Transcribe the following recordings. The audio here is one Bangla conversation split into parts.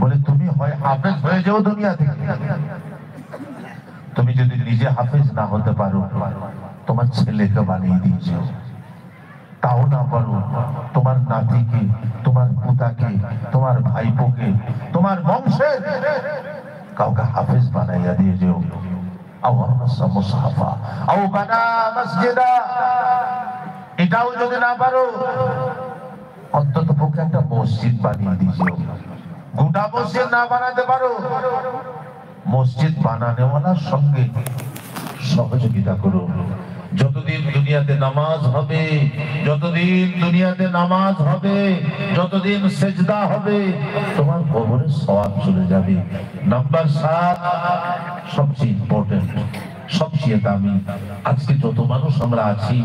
বলে তুমি হয় হাফেজ হয়ে যাও দুনিয়া থেকে, তুমি যদি নিজে হাফেজ না হতে পারো তোমার ছেলেকে বানিয়ে দিয়েছ, তাও না পারো তোমার নাতিকে, তোমার পুতাকে, তোমার ভাইপোকে, তোমার বংশের কাউকে হাফেজ বানাইয়া দিয়ে যেও। এটাও যদি না পারো অন্তত পক্ষে একটা মসজিদ বানিয়ে দিয়েছো। গোটা মসজিদ না বানাতে পারো মসজিদ বানানোওয়ালার সঙ্গে সহযোগিতা করো। যতদিন দুনিয়াতে নামাজ হবে, যতদিন দুনিয়াতে নামাজ হবে, যতদিন সেজদা হবে, তোমার কবরে সওয়াব চলে যাবে। নাম্বার 7 সবচেয়ে ইম্পর্টেন্ট, সবচেয়ে দামি। আজকে যত মানুষ আমরা আছি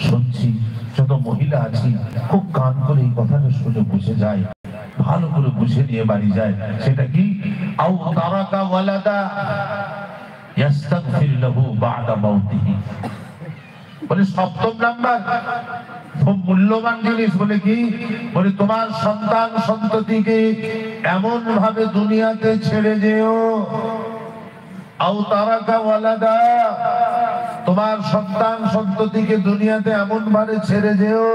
শুনছি, যত মহিলা আছি খুব কান করে এই কথাটা শুনে বুঝে যায়, ভালো করে বুঝে নিয়ে বাড়ি যায়। সেটা কি? আও তারাকা ওয়ালাদা ইস্তাগফির লাহু বা'দা মাউতিহি। বলে 7ম নাম্বার খুব মূল্যবান জিনিস। বলে কি? বলে তোমার সন্তান সন্ততিকে এমন ভাবে দুনিয়াতে ছেড়ে যেও, আও তারাকা ওয়ালাদা, তোমার সন্তান সন্ততিকে দুনিয়াতে এমন ভাবে ছেড়ে যেও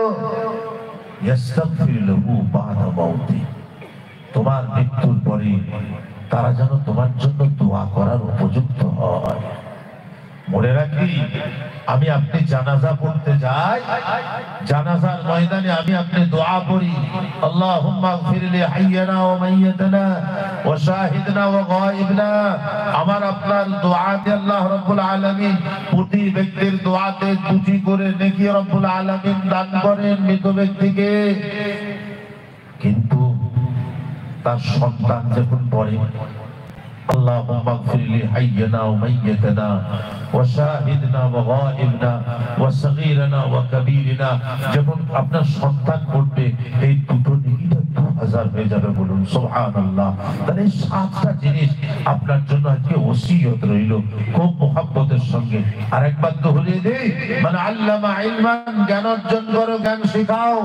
ইস্তাগফির লাহু বা'দা মাউতিহি, তোমার মৃত্যুর পরে তারা যেন তোমার জন্য দোয়া করার উপযুক্ত হয়। মনে রাখি, আমি আপনি জানাজা পড়তে যাই, জানাজার ময়দানে আমি আপনি দোয়া পড়ি, আল্লাহুম্মা গফির লি হাইয়িনা ওয়া মাইয়িতিনা ওয়া শাহিদনা ওয়া গায়িবনা। আমার আপনার দোয়াতে আল্লাহ রাব্বুল আলামিন প্রতি ব্যক্তির দোয়াতে 2টি করে নেকি রাব্বুল আলামিন দান করেন মৃত ব্যক্তিকে। কিন্তু তার সন্তান যখন পড়ে আল্লাহুম্মা গফির লি হাইয়িনা ওয়া মাইয়িতিনা ওয়া শাহিদনা ওয়া গায়িবনা ওয়া সগীরানা ওয়া কাবীরিনা, যখন আপনার সন্তান পড়বে এই দুটো নেকিটা 2000 হয়ে যাবে। বলুন সুবহানাল্লাহ। তাহলে এই 7টা জিনিস আপনার জন্য আজকে ওসিয়ত রইল খুব মুহাব্বতের সঙ্গে। আর একবার দোহরিয়ে দেই, মান আল্লামা ইলমান, জ্ঞান অর্জন করো, জ্ঞান শেখাও,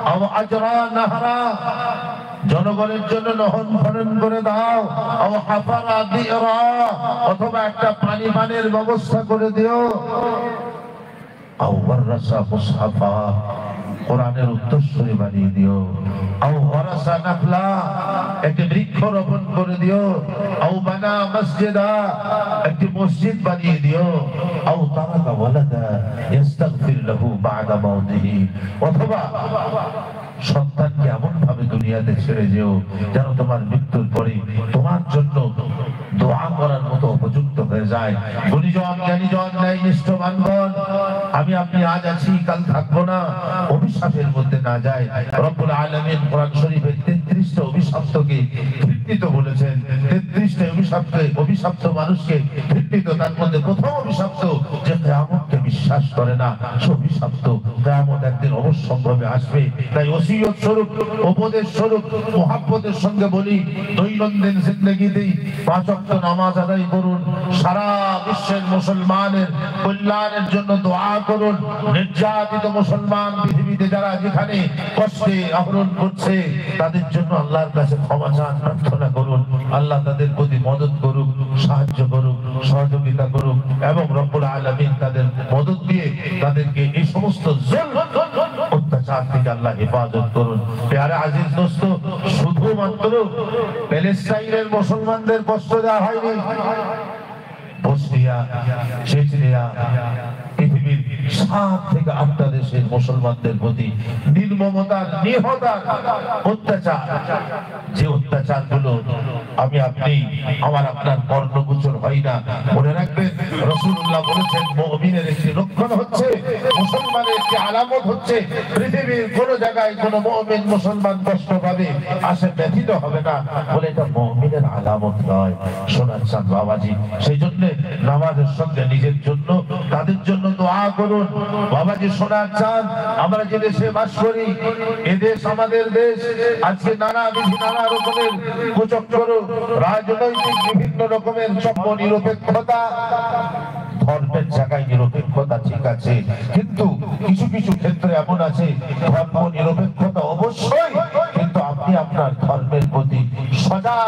আও আজরা নাহরা, জনগণের জন্য নহর খনন করে দাও, আও হাফারা বিরা, অথবা একটা পানির ব্যবস্থা করে দিও, আও ওয়ারাসা মুসহাফা, কোরআনের উত্তরসূরি বানিয়ে দিও, আও ওয়ারাসা নাখলা, একটি বৃক্ষ রোপণ করে দিও, আও বানা মসজিদা, একটি মসজিদ বানিয়ে দিও, আও তারাকা ওয়ালাদা ইস্তাগফির লাহু বা'দা মাউতিহি, অথবা সন্তানকে এমন ভাবে দুনিয়াতে ছেড়ে যেও যেন তোমার মৃত্যুর পরে তোমার জন্য দোয়া করার মতো উপযুক্ত হয়ে যায়। গুণীজন জ্ঞানীজন ন্যায়নিষ্ঠ মানগণ, আমি আপনি আজ আছি কাল থাকবো না, অভিশাপের মধ্যে না যায়। রব্বুল আলামিন কোরআন শরীফের 33টা অভিশাপকে ঘৃণিত বলেছেন। 33টা অভিশপ্ত মানুষকে ঘৃণিত। তার মধ্যে প্রথম অভিশপ্ত যে কিয়ামতকে বিশ্বাস করে না, সে অভিশপ্ত। কিয়ামত একদিন অবশ্যম্ভাবে আসবে। তাই ওসিয়ত স্বরূপ, উপদেশ স্বরূপ, মুহাব্বতের সঙ্গে বলি, দৈনন্দিন জিন্দেগিতে 5 ওয়াক্ত নামাজ আদায় করুন, সারা বিশ্বের মুসলমানের কল্যাণের জন্য দোয়া করুন। নির্যাতিত মুসলমান পৃথিবীতে যারা যেখানে কষ্টে আহরণ করছে তাদের জন্য আল্লাহর কাছে ক্ষমা চান, প্রার্থনা করুন। আল্লাহ তাদের প্রতি মদত করুক, সাহায্য করুক, সহযোগিতা করুক, এবং রব্বুল আলামিন তাদের মদত দিয়ে তাদেরকে এই সমস্ত অত্যাচার থেকে আল্লাহ হেফাজত করুন। প্যারে আজিজ দোস্ত, শুধুমাত্র প্যালেস্টাইনের মুসলমানদের কষ্ট দেওয়া হয়নি, বসনিয়া, চেচনিয়া, পৃথিবীর 7 থেকে 8টা দেশের মুসলমানদের প্রতি নির্মমতার, নিহতার অত্যাচার, যে অত্যাচার গুলো আমি আপনি আমার আপনার কর্ণগোচর হয় না। মনে রাখবেন, রাসূলুল্লাহ বলেছেন মুমিনের একটি লক্ষণ হচ্ছে, মুসলমানের একটি আলামত হচ্ছে, পৃথিবীর কোন জায়গায় কোন মুমিন মুসলমান কষ্ট পাবে আসে ব্যথিত হবে না, বলে এটা মুমিনের আলামত নয়। শোনার চান বাবাজি, সেই জন্য নামাজের সঙ্গে নিজের জন্য, তাদের জন্য দোয়া করুন। বাবাজি শোনার চান, আমরা যে দেশে বাস করি, এদেশ আমাদের দেশ। আজকে নানা রকমের কুচক্র, রাজনৈতিক বিভিন্ন রকমের নিরপেক্ষতা, ধর্মের জায়গায় নিরপেক্ষতা ঠিক আছে, কিন্তু কিছু কিছু ক্ষেত্রে এমন আছে ধর্ম নিরপেক্ষতা অবশ্যই, কিন্তু আপনি আপনার ধর্মের প্রতি সজাগ